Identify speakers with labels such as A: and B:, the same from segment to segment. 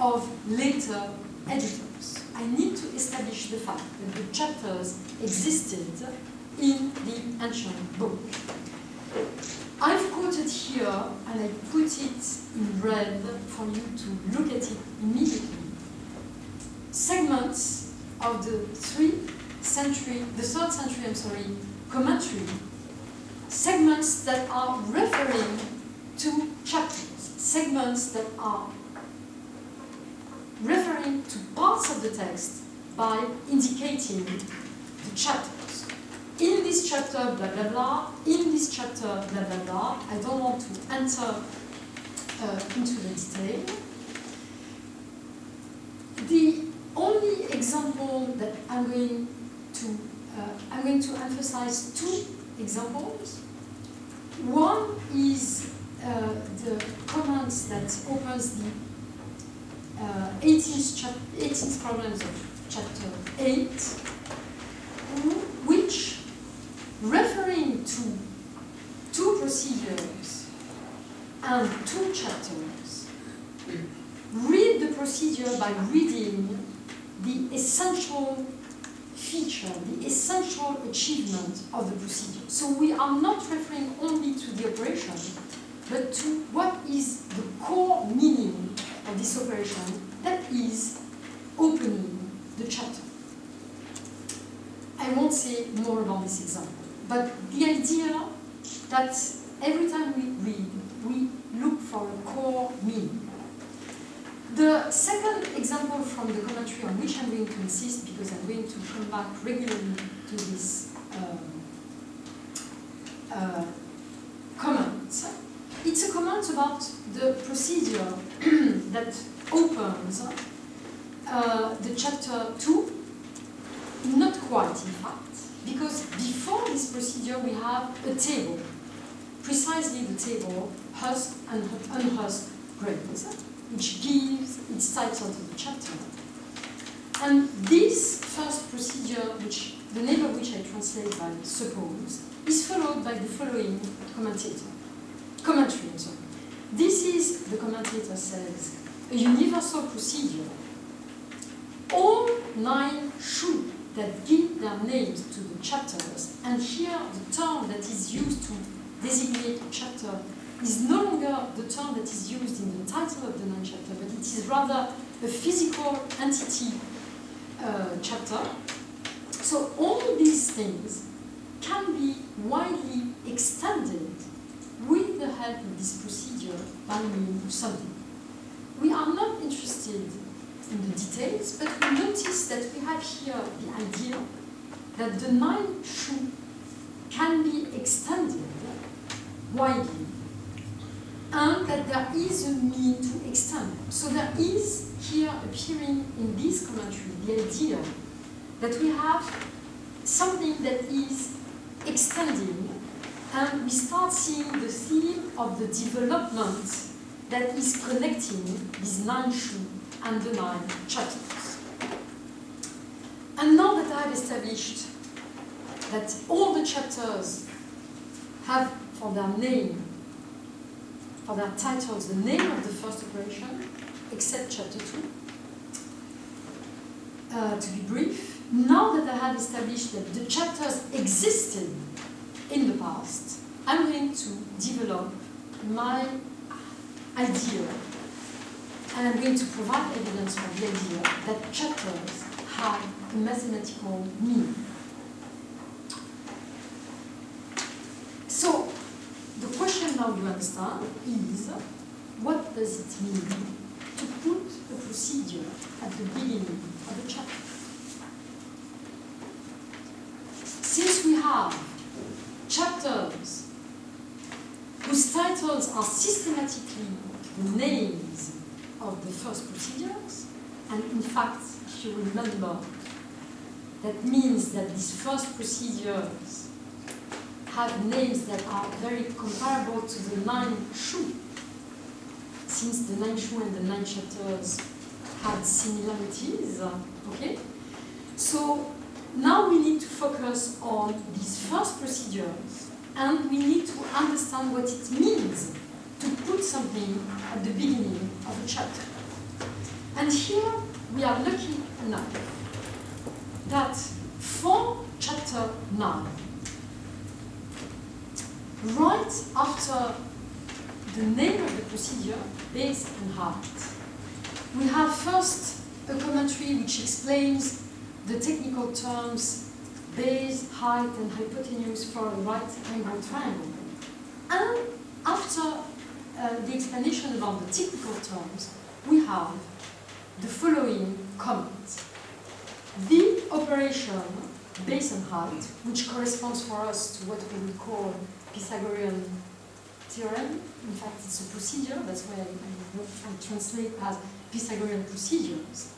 A: of later editors. I need to establish the fact that the chapters existed in the ancient book. I've quoted here, and I put it in red for you to look at it immediately, segments of the third century commentary, segments that are referring to chapters, segments that are referring to parts of the text by indicating the chapters. In this chapter, blah, blah, blah. In this chapter, blah, blah, blah. I don't want to enter into the detail. The only example that I'm going to emphasize two examples. One is the comments that opens the 18th problems of chapter 8, which, referring to two procedures and two chapters, read the procedure by reading the essential feature, the essential achievement of the procedure. So we are not referring only to the operation, but to what is the core meaning of this operation, that is opening the chapter. I won't say more about this example, but the idea that every time we read, we look for a core meaning. The second example from the commentary on which I'm going to insist, because I'm going to come back regularly to this comment, it's a comment about the procedure that opens the chapter 2, not quite in fact, because before this procedure we have a table, precisely the table Hushed and Unhushed Grains, which gives its title to the chapter. And this first procedure, which the name of which I translate by suppose, is followed by the following commentary. This is, the commentator says, a universal procedure. All 9 shu that give their names to the chapters, and here the term that is used to designate a chapter is no longer the term that is used in the title of the 9th chapter, but it is rather a physical entity chapter. So all these things can be widely extended with the help of this procedure by means of something. We are not interested in the details, but we notice that we have here the idea that the 9 shu can be extended widely, and that there is a mean to extend them. So there is here appearing in this commentary the idea that we have something that is extending, and we start seeing the theme of the development that is connecting these 9 shu and the 9 chapters. And now that I have established that all the chapters have for their name, for their titles, the name of the first operation, except chapter 2, to be brief, now that I have established that the chapters existed in the past, I'm going to develop my idea, and I'm going to provide evidence for the idea that chapters have a mathematical meaning. So, the question now you understand is, what does it mean to put a procedure at the beginning of a chapter? Since we have chapters whose titles are systematically the names of the first procedures, and in fact, if you remember, that means that these first procedures have names that are very comparable to the 9 shu, since the 9 shu and the 9 chapters had similarities, okay? So now we need to focus on these first procedures, and we need to understand what it means to put something at the beginning of a chapter. And here we are lucky enough that for chapter 9, right after the name of the procedure, base and height, we have first a commentary which explains the technical terms base, height, and hypotenuse for a right-angled triangle. And after the explanation about the technical terms, we have the following comment. The operation base and height, which corresponds for us to what we would call Pythagorean theorem, in fact it's a procedure, that's why I translate as Pythagorean procedures,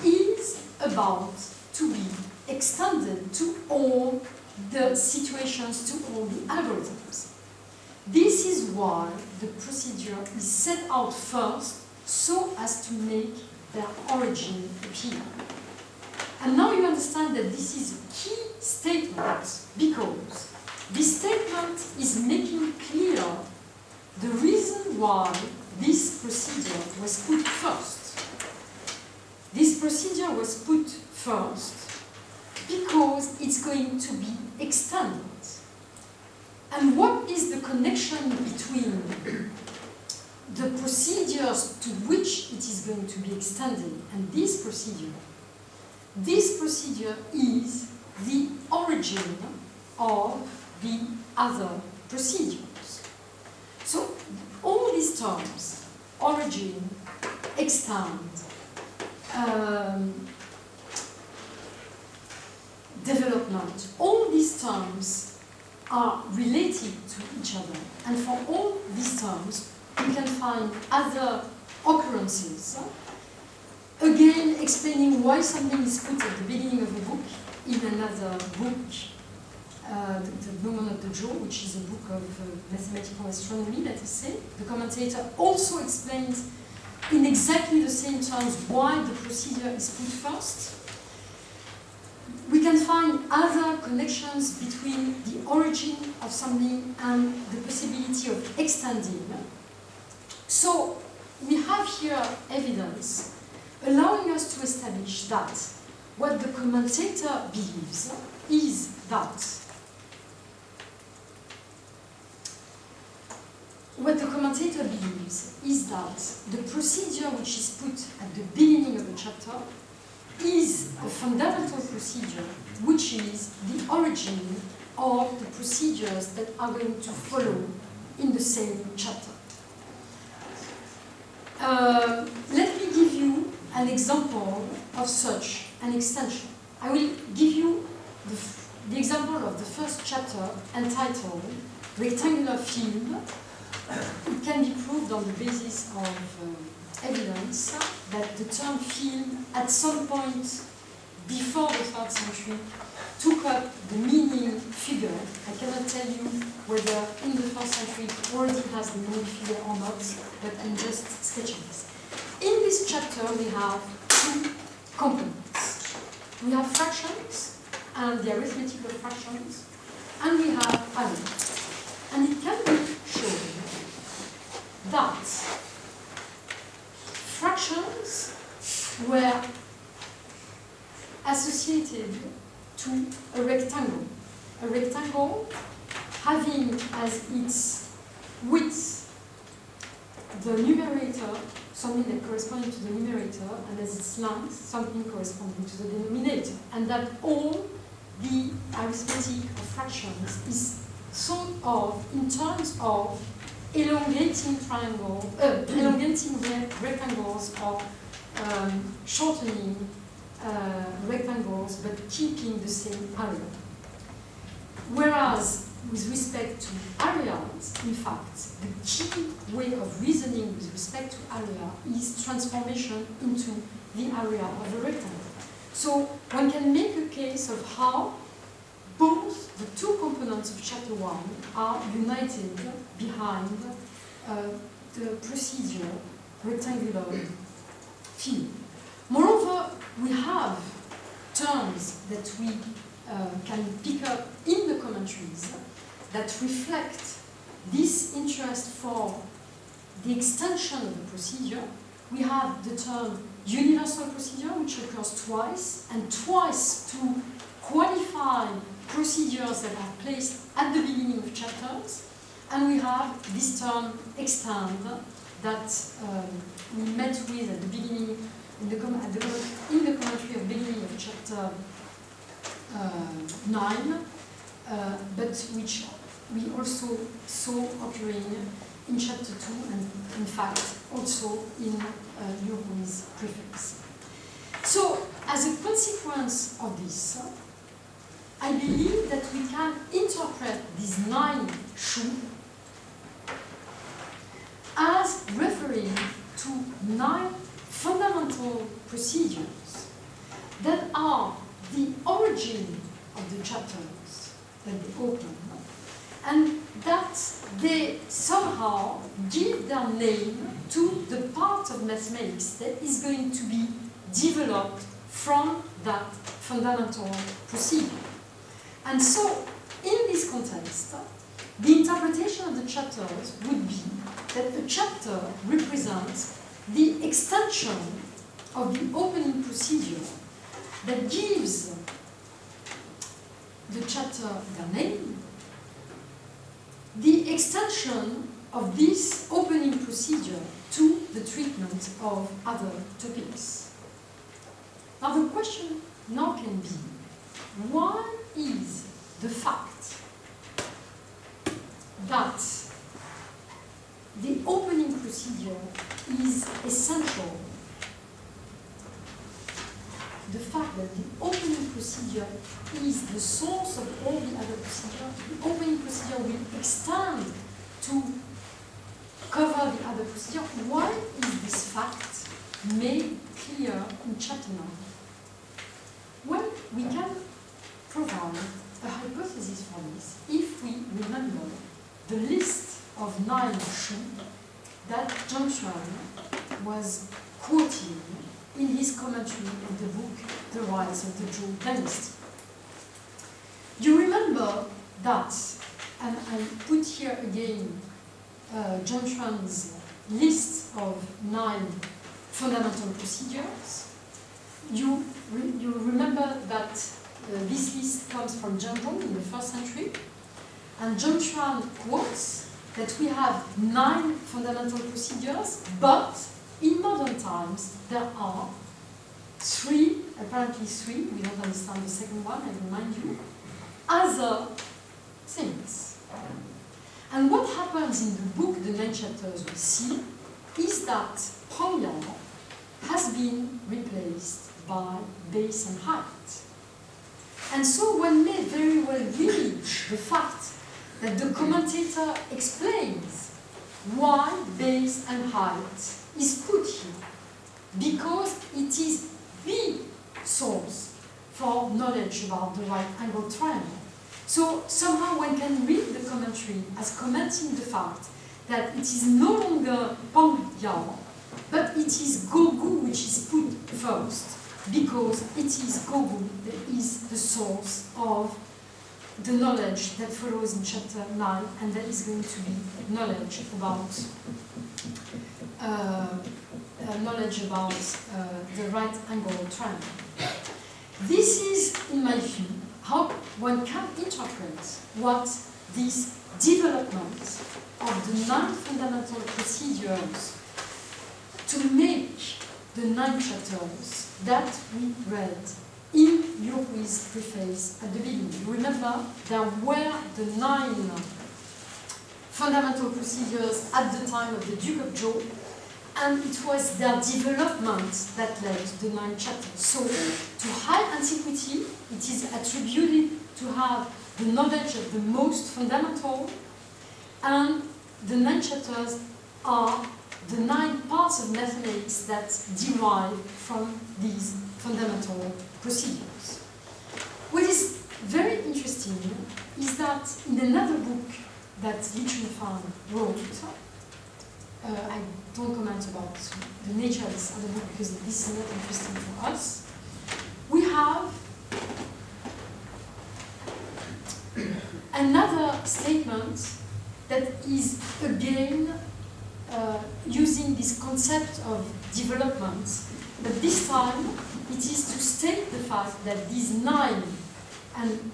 A: is about to be extended to all the situations, to all the algorithms. This is why the procedure is set out first so as to make their origin appear. And now you understand that this is a key statement because this statement is making clear the reason why this procedure was put first. This procedure was put first because it's going to be extended. And what is the connection between the procedures to which it is going to be extended and this procedure? This procedure is the origin of the other procedures. So all these terms, origin, extend, development, all these terms are related to each other. And for all these terms, we can find other occurrences. Again, explaining why something is put at the beginning of a book in another book, the Moment of the Jaw, which is a book of mathematical astronomy, let us say. The commentator also explains in exactly the same terms why the procedure is put first. We can find other connections between the origin of something and the possibility of extending. So we have here evidence allowing us to establish that what the commentator believes is that the procedure which is put at the beginning of the chapter is a fundamental procedure which is the origin of the procedures that are going to follow in the same chapter. Let me give you an example of such an extension. I will give you the example of the first chapter entitled Rectangular Field. It can be proved on the basis of evidence that the term field at some point before the 3rd century took up the meaning figure. I cannot tell you whether in the 1st century it already has the meaning figure or not, but I'm just sketching this. In this chapter we have two components. We have fractions and the arithmetic of fractions, and we have arrays. And it can be shown that fractions were associated to a rectangle. A rectangle having as its width the numerator, something that corresponding to the numerator, and as its length, something corresponding to the denominator. And that all the arithmetic of fractions is thought of in terms of elongating rectangles or shortening rectangles, but keeping the same area. Whereas with respect to areas, in fact, the key way of reasoning with respect to area is transformation into the area of a rectangle. So one can make a case of how both the two components of chapter 1 are united behind the procedure rectangular field. Moreover, we have terms that we can pick up in the commentaries that reflect this interest for the extension of the procedure. we have the term universal procedure, which occurs twice, and twice to qualify procedures that are placed at the beginning of chapters. And we have this term extend that we met with at the beginning, in the commentary of beginning of chapter 9, but which we also saw occurring in chapter 2 and in fact also in Europe's prefix. So as a consequence of this, I believe that we can interpret these 9 shu as referring to 9 fundamental procedures that are the origin of the chapters that they open, and that they somehow give their name to the part of mathematics that is going to be developed from that fundamental procedure. And so, in this context, the interpretation of the chapters would be that a chapter represents the extension of the opening procedure that gives the chapter their name, the extension of this opening procedure to the treatment of other topics. Now the question now can be, why is the fact that the opening procedure is essential, the fact that the opening procedure is the source of all the other procedures, the opening procedure will extend to cover the other procedure, why is this fact made clear in chapter 9? Well, we can provide a hypothesis for this if we remember the list of 9 shu that John Schwan was quoting in his commentary of the book The Rise of the Zhou Dynasty. You remember that, and I put here again John Schwan's list of 9 fundamental procedures. You remember that this list comes from Zhang in the 1st century, and John Schwan quotes that we have 9 fundamental procedures, but in modern times there are 3, apparently 3, we don't understand the second one, I remind you, other things. And what happens in the book, the 9 chapters we see, is that Pangyang has been replaced by base and height. And so one may very well read the fact that the commentator explains why base and height is put here, because it is the source for knowledge about the right angle triangle. So somehow one can read the commentary as commenting the fact that it is no longer Pangyang, but it is Gogu which is put first, because it is Gogu that is the source of the knowledge that follows in chapter 9, and that is going to be knowledge about the right angle triangle. This is, in my view, how one can interpret what this development of the 9 fundamental procedures to make the 9 chapters that we read in Europe's preface at the beginning. Remember, there were the 9 fundamental procedures at the time of the Duke of Zhou, and it was their development that led to the 9 chapters. So, to high antiquity, it is attributed to have the knowledge of the most fundamental, and the 9 chapters are the 9 parts of mathematics that derive from these fundamental procedures. What is very interesting is that in another book that Li Chunfang wrote, I don't comment about the nature of this other book because this is not interesting for us, we have another statement that is again using this concept of development, but this time it is to state the fact that these 9, and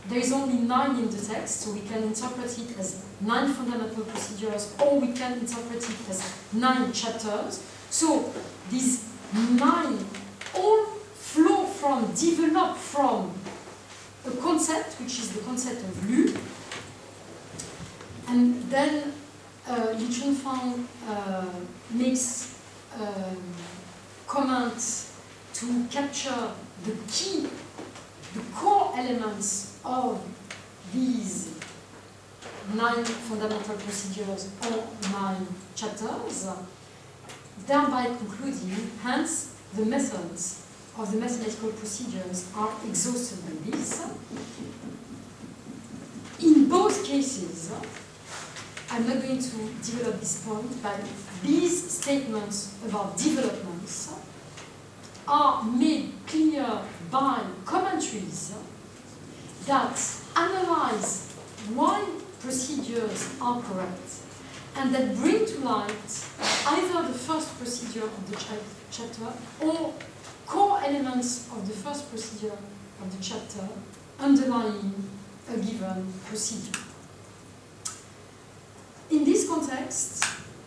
A: there is only 9 in the text, so we can interpret it as 9 fundamental procedures, or we can interpret it as 9 chapters. So these 9 all develop from a concept, which is the concept of lu, and then Li Chunfang makes comments to capture the core elements of these 9 fundamental procedures or 9 chapters, thereby concluding, hence, the methods of the mathematical procedures are exhausted by this. In both cases, I'm not going to develop this point, but these statements about developments are made clear by commentaries that analyze why procedures are correct and that bring to light either the first procedure of the chapter or core elements of the first procedure of the chapter underlying a given procedure. In this context,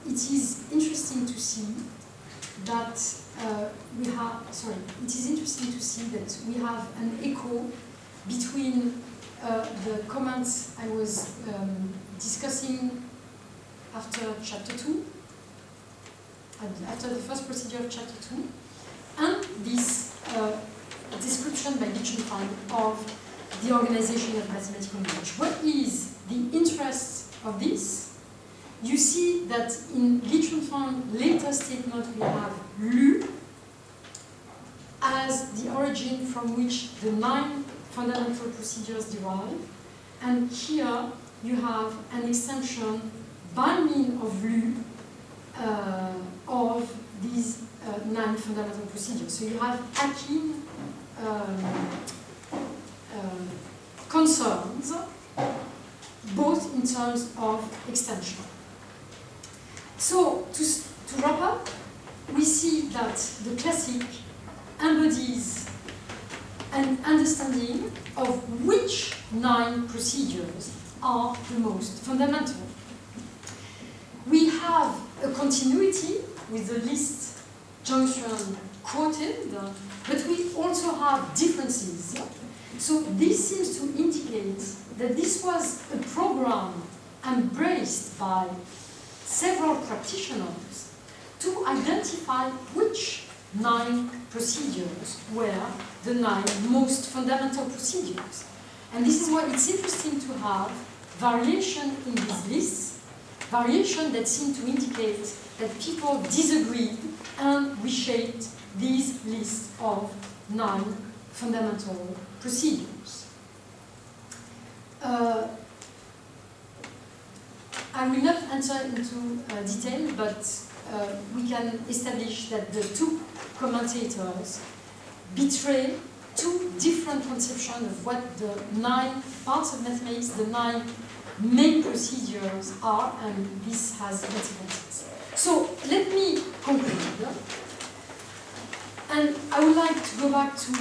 A: it is interesting to see that we have an echo between the comments I was discussing after chapter 2, after the first procedure of chapter 2, and this description by Li Chunfang of the organization of mathematical knowledge. What is the interest of this? You see that in Li Chunfang's later statement we have lu as the origin from which the 9 fundamental procedures derive, and here you have an extension by means of lu of these 9 fundamental procedures. So you have Akin concerns, both in terms of extension. So, to wrap up, we see that the classic embodies an understanding of which 9 procedures are the most fundamental. We have a continuity with the list junction quoted, but we also have differences. So this seems to indicate that this was a program embraced by several practitioners to identify which 9 procedures were the 9 most fundamental procedures. And this is why it's interesting to have variation in these lists, variation that seem to indicate that people disagreed and reshaped these lists of 9 fundamental procedures. I will not enter into detail, but we can establish that the 2 commentators betray 2 different conceptions of what the 9 parts of mathematics, the 9 main procedures are, and this has consequences. So let me conclude. And I would like to go back to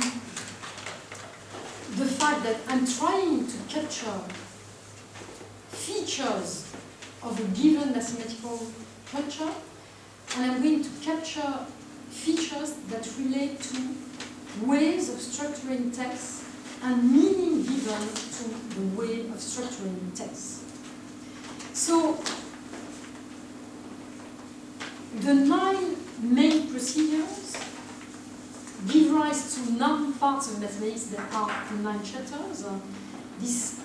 A: the fact that I'm trying to capture features of a given mathematical culture, and I'm going to capture features that relate to ways of structuring texts and meaning given to the way of structuring texts. So, the 9 main procedures give rise to 9 parts of mathematics that are the 9 chapters. These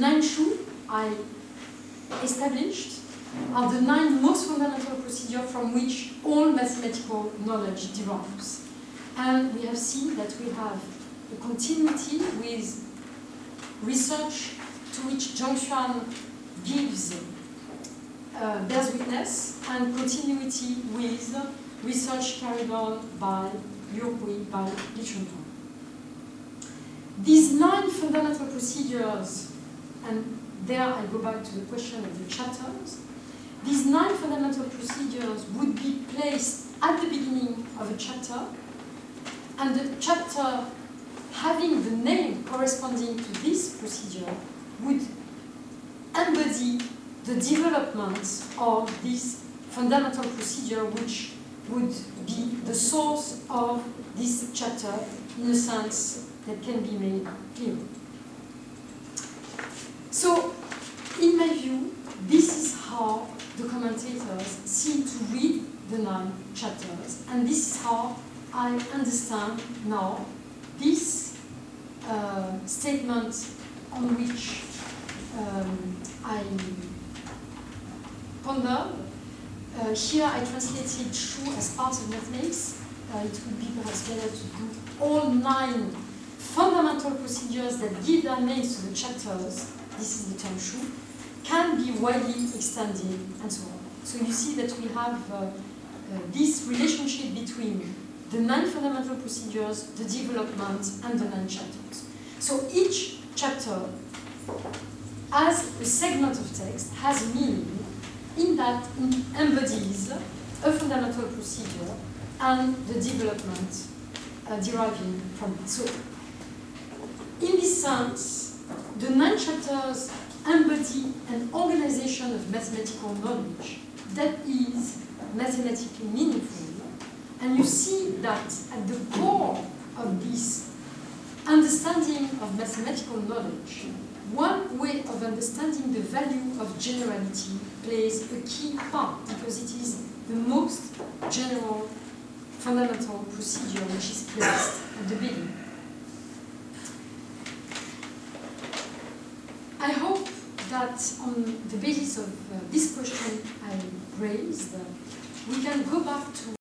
A: 9 shu I established are the 9 most fundamental procedures from which all mathematical knowledge derives. And we have seen that we have a continuity with research to which Zhongshuan bears witness, and continuity with research carried on by Liu Hui, by Li Chunfang. These 9 fundamental procedures, and there I go back to the question of the chapters, these 9 fundamental procedures would be placed at the beginning of a chapter, and the chapter having the name corresponding to this procedure would embody the development of this fundamental procedure, which would be the source of this chapter in a sense that can be made clear. So, in my view, this is how the commentators seem to read the 9 chapters, and this is how I understand now this statement on which I pondered. Here I translated Shu as part of mathematics. It would be perhaps better to do all 9 fundamental procedures that give their names to the chapters. This is the term Shu, can be widely extended, and so on. So you see that we have this relationship between the 9 fundamental procedures, the development, and the 9 chapters. So each chapter, as a segment of text, has meaning in that it embodies a fundamental procedure and the development deriving from it. So, in this sense, the 9 chapters embody an organization of mathematical knowledge that is mathematically meaningful. And you see that at the core of this understanding of mathematical knowledge, one way of understanding the value of generality plays a key part, because it is the most general fundamental procedure which is placed at the beginning. I hope that on the basis of this question I raised, we can go back to